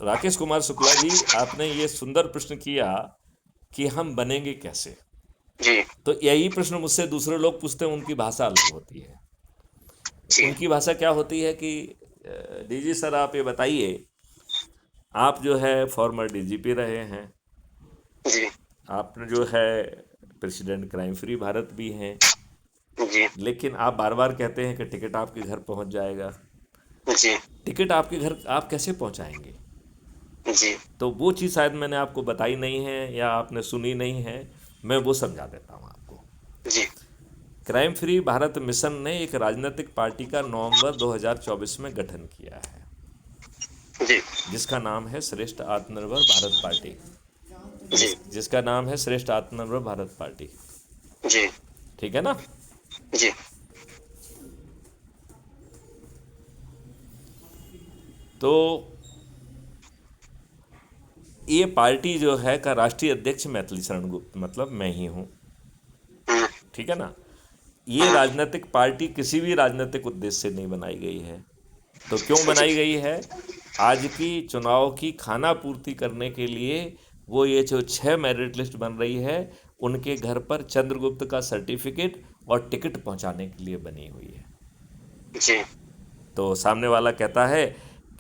राकेश कुमार शुक्ला जी, आपने ये सुंदर प्रश्न किया कि हम बनेंगे कैसे। जी तो यही प्रश्न मुझसे दूसरे लोग पूछते हैं, उनकी भाषा अलग होती है। जी उनकी भाषा क्या होती है कि डीजी सर आप ये बताइए, आप जो है फॉर्मर डीजीपी रहे हैं, जी आपने जो है प्रेसिडेंट क्राइम फ्री भारत भी हैं, जी लेकिन आप बार बार कहते हैं कि टिकट आपके घर पहुंच जाएगा। जी टिकट आपके घर आप कैसे पहुंचाएंगे? जी तो वो चीज़ शायद मैंने आपको बताई नहीं है या आपने सुनी नहीं है, मैं वो समझा देता हूँ आपको। जी क्राइम फ्री भारत मिशन ने एक राजनीतिक पार्टी का नवंबर 2024 में गठन किया है, जी जिसका नाम है श्रेष्ठ आत्मनिर्भर भारत पार्टी। जी जिसका नाम है श्रेष्ठ आत्मनिर्भर भारत पार्टी। जी ठीक है ना? जी तो ये पार्टी जो है का राष्ट्रीय अध्यक्ष मैथिली शरण गुप्त, मतलब मैं ही हूँ। हम्म, ठीक है ना? ये हम्म, राजनीतिक पार्टी किसी भी राजनीतिक उद्देश्य से नहीं बनाई गई है। तो क्यों जी बनाई गई है? आज की चुनाव की खाना पूर्ति करने के लिए वो ये जो 6 मेरिट लिस्ट बन रही है, उनके घर पर चंद्रगुप्त का सर्टिफिकेट और टिकट पहुंचाने के लिए बनी हुई है। जी तो सामने वाला कहता है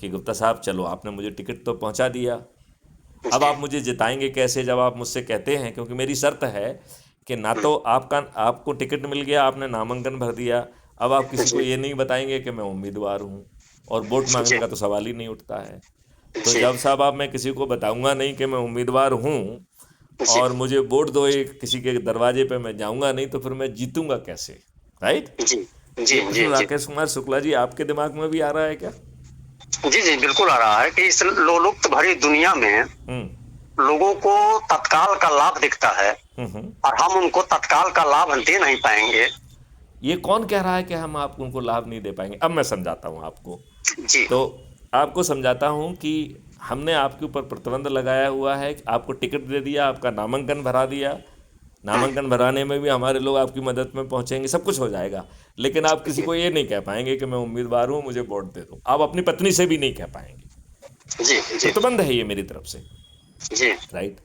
कि गुप्ता साहब चलो, आपने मुझे टिकट तो पहुंचा दिया, अब जी आप मुझे जिताएंगे कैसे? जब आप मुझसे कहते हैं, क्योंकि मेरी शर्त है कि ना तो आपको टिकट मिल गया, आपने नामांकन भर दिया, अब आप किसी को जी ये नहीं बताएंगे कि मैं उम्मीदवार हूँ, और वोट मांगने जी का तो सवाल ही नहीं उठता है। तो जी जब साहब आप मैं किसी को बताऊंगा नहीं कि मैं उम्मीदवार हूँ जी और मुझे वोट दो, एक किसी के दरवाजे पे मैं जाऊंगा नहीं, तो फिर मैं जीतूंगा कैसे? राइट? जी ये जी प्रश्न जी जी राकेश कुमार शुक्ला जी आपके दिमाग में भी आ रहा है क्या? जी जी बिल्कुल आ रहा है कि इस लोलुप्त भरी दुनिया में हम्म। लोगों को तत्काल का लाभ दिखता है हम्म। और हम उनको तत्काल का लाभ दे नहीं पाएंगे। ये कौन कह रहा है कि हम आप उनको लाभ नहीं दे पाएंगे? अब मैं समझाता हूँ आपको। जी तो आपको समझाता हूँ कि हमने आपके ऊपर प्रतिबंध लगाया हुआ है, कि आपको टिकट दे दिया, आपका नामांकन भरा दिया। हम्म, नामांकन भराने में भी हमारे लोग आपकी मदद में पहुंचेंगे, सब कुछ हो जाएगा, लेकिन आप किसी जी को ये नहीं कह पाएंगे कि मैं उम्मीदवार हूँ, मुझे वोट दे दो। आप अपनी पत्नी से भी नहीं कह पाएंगे। जी जी प्रतिबंध है ये मेरी तरफ से। जी राइट?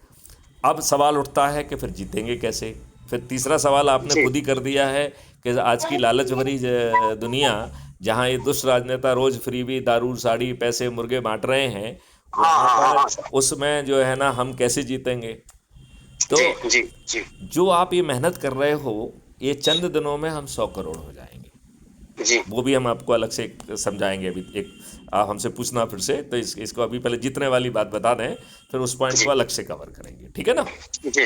अब सवाल उठता है कि फिर जीतेंगे कैसे? फिर तीसरा सवाल आपने जी खुद ही कर दिया है कि आज की लालच भरी दुनिया, जहाँ ये दुष्ट राजनेता रोज फ्रीबी दारू साड़ी पैसे मुर्गे बांट रहे हैं, हाँ वहाँ हाँ हाँ पर हाँ सर। उसमें जो है ना, हम कैसे जीतेंगे? तो जी जी जी जो आप ये मेहनत कर रहे हो, ये चंद दिनों में हम 100 करोड़ हो जाएंगे। जी वो भी हम आपको अलग से समझाएंगे। अभी एक आप हमसे पूछना फिर से, तो इसको अभी पहले जीतने वाली बात बता दें, फिर उस पॉइंट को जी अलग से कवर करेंगे। ठीक है ना? जी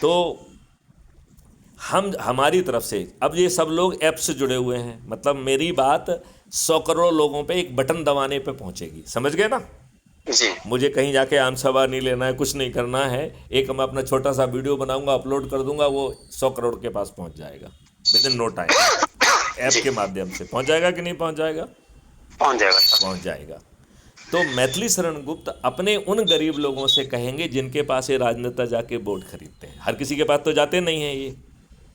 तो हम हमारी तरफ से अब ये सब लोग ऐप से जुड़े हुए हैं, मतलब मेरी बात 100 करोड़ लोगों पे एक बटन दबाने पे पहुंचेगी। समझ गए ना? जी मुझे कहीं जाके आम सभा नहीं लेना है, कुछ नहीं करना है। एक मैं अपना छोटा सा वीडियो बनाऊंगा, अपलोड कर दूंगा, वो 100 करोड़ के पास पहुंच जाएगा within no time. App जी के माध्यम से पहुंच जाएगा कि नहीं पहुंच जाएगा? पहुंच जाएगा सर। पहुंच जाएगा। तो मैथिली शरण गुप्त अपने उन गरीब लोगों से कहेंगे जिनके पास ये राजनेता जाके वोट खरीदते हैं। हर किसी के पास तो जाते नहीं हैं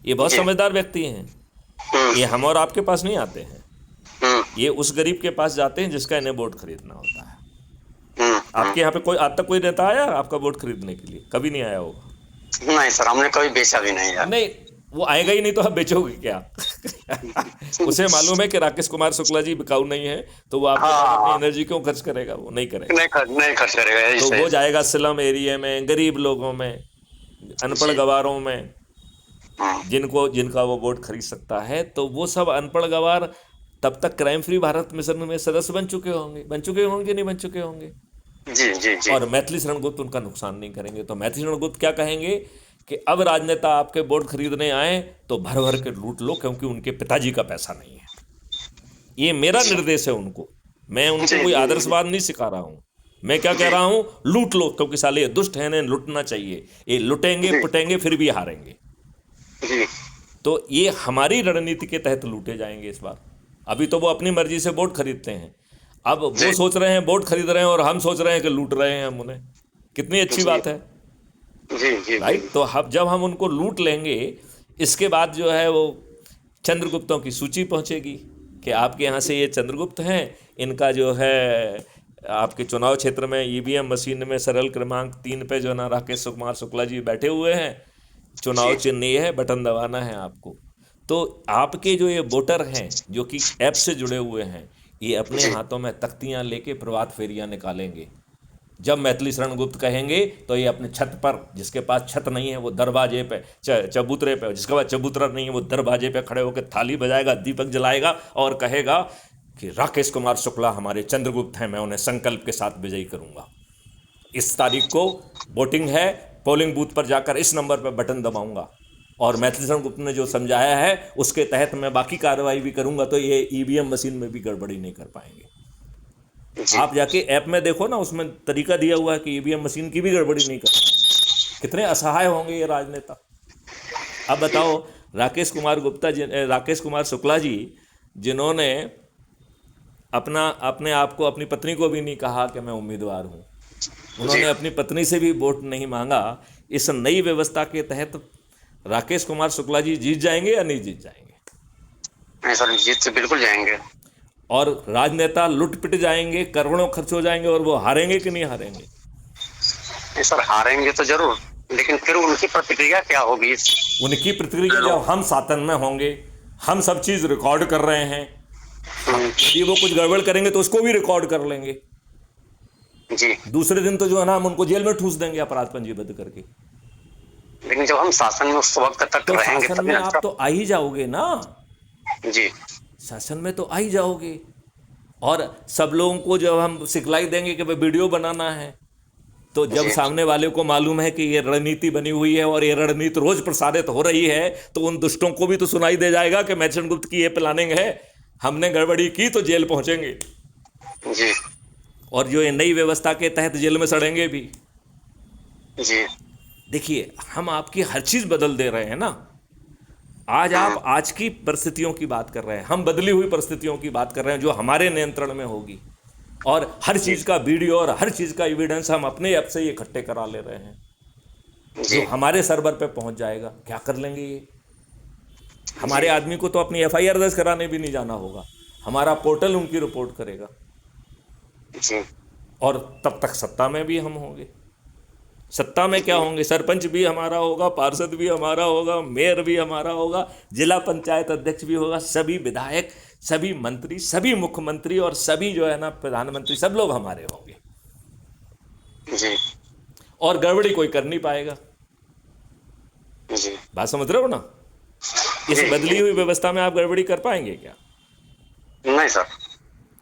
ये बहुत जी समझदार व्यक्ति हैं। ये हम और आपके पास नहीं आते हैं, हम्म ये उस गरीब के पास जाते हैं जिसका इन्हें वोट खरीदना होता है। हम्म। आपके यहाँ पे कोई आज तक कोई नेता आया आपका वोट खरीदने के लिए? कभी नहीं आया होगा। नहीं सर, हमने कभी बेचा भी नहीं यार। नहीं, वो आएगा ही नहीं तो आप बेचोगे क्या? उसे मालूम है कि राकेश कुमार शुक्ला जी बिकाऊ नहीं है, तो वो आपके पास अपनी हाँ, एनर्जी क्यों खर्च करेगा? वो नहीं करेगा। नहीं खर्च करेगा, यही तो सही वो है। जाएगा स्लम एरिया में, गरीब लोगों में, अनपढ़ जी गवारों में, हम्म, जिनका वो वोट खरीद सकता है। तो वो सब अनपढ़ गवार तब तक क्राइम फ्री भारत मिशन में सदस्य बन चुके होंगे नहीं बन चुके होंगे। जी जी जी और मैथिली शरण गुप्त उनका नुकसान नहीं करेंगे। तो मैथिली शरण गुप्त क्या कहेंगे कि अब राजनेता आपके वोट खरीदने आए तो भर भर के लूट लो, क्योंकि उनके पिताजी का पैसा नहीं है। ये मेरा जी निर्देश है उनको। मैं उनको जी कोई जी जी आदर्शवाद नहीं सिखा रहा हूं। मैं क्या कह जी रहा हूं? लूट लो, क्योंकि साले ये दुष्ट हैं, इन्हें लूटना चाहिए। ये लुटेंगे जी पुटेंगे फिर भी हारेंगे। जी तो ये हमारी रणनीति के तहत लूटे जाएंगे इस बार। अभी तो वो अपनी मर्जी से वोट खरीदते हैं, अब वो जी सोच रहे हैं वोट खरीद रहे हैं, और हम सोच रहे हैं कि लूट रहे हैं हम उन्हें। कितनी अच्छी जी बात है। जी जी जी राइट? तो हम जब हम उनको लूट लेंगे, इसके बाद जो है वो चंद्रगुप्तों की सूची पहुंचेगी कि आपके यहाँ से ये चंद्रगुप्त हैं, इनका जो है आपके चुनाव क्षेत्र में ईवीएम मशीन में सरल क्रमांक 3 पे जो है ना राकेश कुमार शुक्ला जी बैठे हुए हैं। चुनाव जी चिन्ह ये है, बटन दबाना है आपको। तो आपके जो ये वोटर हैं जो कि ऐप से जुड़े हुए हैं, ये अपने जी हाथों में तख्तियां लेके प्रभात फेरियां निकालेंगे। जब मैथिली शरण गुप्त कहेंगे तो ये अपने छत पर, जिसके पास छत नहीं है वो दरवाजे पे चबूतरे पे, जिसके पास चबूतरा नहीं है वो दरवाजे पे खड़े होकर थाली बजाएगा, दीपक जलाएगा और कहेगा कि राकेश कुमार शुक्ला हमारे चंद्रगुप्त हैं, मैं उन्हें संकल्प के साथ विजयी करूंगा। इस तारीख को वोटिंग है, पोलिंग बूथ पर जाकर इस नंबर पर बटन दबाऊंगा और मैथिली शरण गुप्त ने जो समझाया है उसके तहत मैं बाकी कार्रवाई भी करूंगा, तो ये ईवीएम मशीन में भी गड़बड़ी नहीं कर पाएंगे। जी आप जाके ऐप में देखो ना, उसमें तरीका दिया हुआ है कि ईवीएम मशीन की भी गड़बड़ी नहीं कर पाएंगे। कितने असहाय होंगे ये राजनेता। अब बताओ, राकेश कुमार गुप्ता राकेश कुमार शुक्ला जी, जिन्होंने अपने आप को, अपनी पत्नी को भी नहीं कहा कि मैं उम्मीदवार हूं, उन्होंने अपनी पत्नी से भी वोट नहीं मांगा। इस नई व्यवस्था के तहत राकेश कुमार शुक्ला जी जीत जाएंगे या नहीं जीत जाएंगे? नहीं सर, जीत से बिल्कुल जाएंगे। और राजनेता लुट पिट जाएंगे, करोड़ों खर्च हो जाएंगे और वो हारेंगे कि नहीं हारेंगे? नहीं सर, हारेंगे तो जरूर, लेकिन फिर उनकी प्रतिक्रिया क्या होगी? उनकी प्रतिक्रिया जब हम शासन में होंगे, हम सब चीज रिकॉर्ड कर रहे हैं, यदि वो कुछ गड़बड़ करेंगे तो उसको भी रिकॉर्ड कर लेंगे। जी, दूसरे दिन तो जो है ना हम उनको जेल में ठूस देंगे अपराध पंजीबद्ध करके। लेकिन जब हम शासन में उस वक्त तक तो रहेंगे शासन तभी में ना आप सर। तो आ ही जाओगे ना, जी शासन में तो आ ही जाओगे। और सब लोगों को जब हम सिखलाई देंगे कि भाई वीडियो बनाना है, तो जब जी सामने वाले को मालूम है कि ये रणनीति बनी हुई है और ये रणनीति रोज प्रसारित हो रही है, तो उन दुष्टों को भी तो सुनाई दे जाएगा कि मैथिली शरण गुप्त की ये प्लानिंग है, हमने गड़बड़ी की तो जेल पहुंचेंगे। जी और जो ये नई व्यवस्था के तहत जेल में सड़ेंगे भी। जी देखिए, हम आपकी हर चीज बदल दे रहे हैं ना। आज आप आज की परिस्थितियों की बात कर रहे हैं, हम बदली हुई परिस्थितियों की बात कर रहे हैं जो हमारे नियंत्रण में होगी। और हर चीज का वीडियो और हर चीज का एविडेंस हम अपने ऐप से ये इकट्ठे करा ले रहे हैं, जो जी हमारे सर्वर पे पहुंच जाएगा। क्या कर लेंगे ये? हमारे आदमी को तो अपनी एफआईआर दर्ज कराने भी नहीं जाना होगा, हमारा पोर्टल उनकी रिपोर्ट करेगा। जी और तब तक सत्ता में भी हम होंगे। सत्ता में क्या होंगे? सरपंच भी हमारा होगा, पार्षद भी हमारा होगा, मेयर भी हमारा होगा, जिला पंचायत अध्यक्ष भी होगा, सभी विधायक, सभी मंत्री, सभी मुख्यमंत्री और सभी जो है ना प्रधानमंत्री, सब लोग हमारे होंगे। जी और गड़बड़ी कोई कर नहीं पाएगा। जी बात समझ रहे हो ना? इस जी। बदली हुई व्यवस्था में आप गड़बड़ी कर पाएंगे क्या? नहीं सर।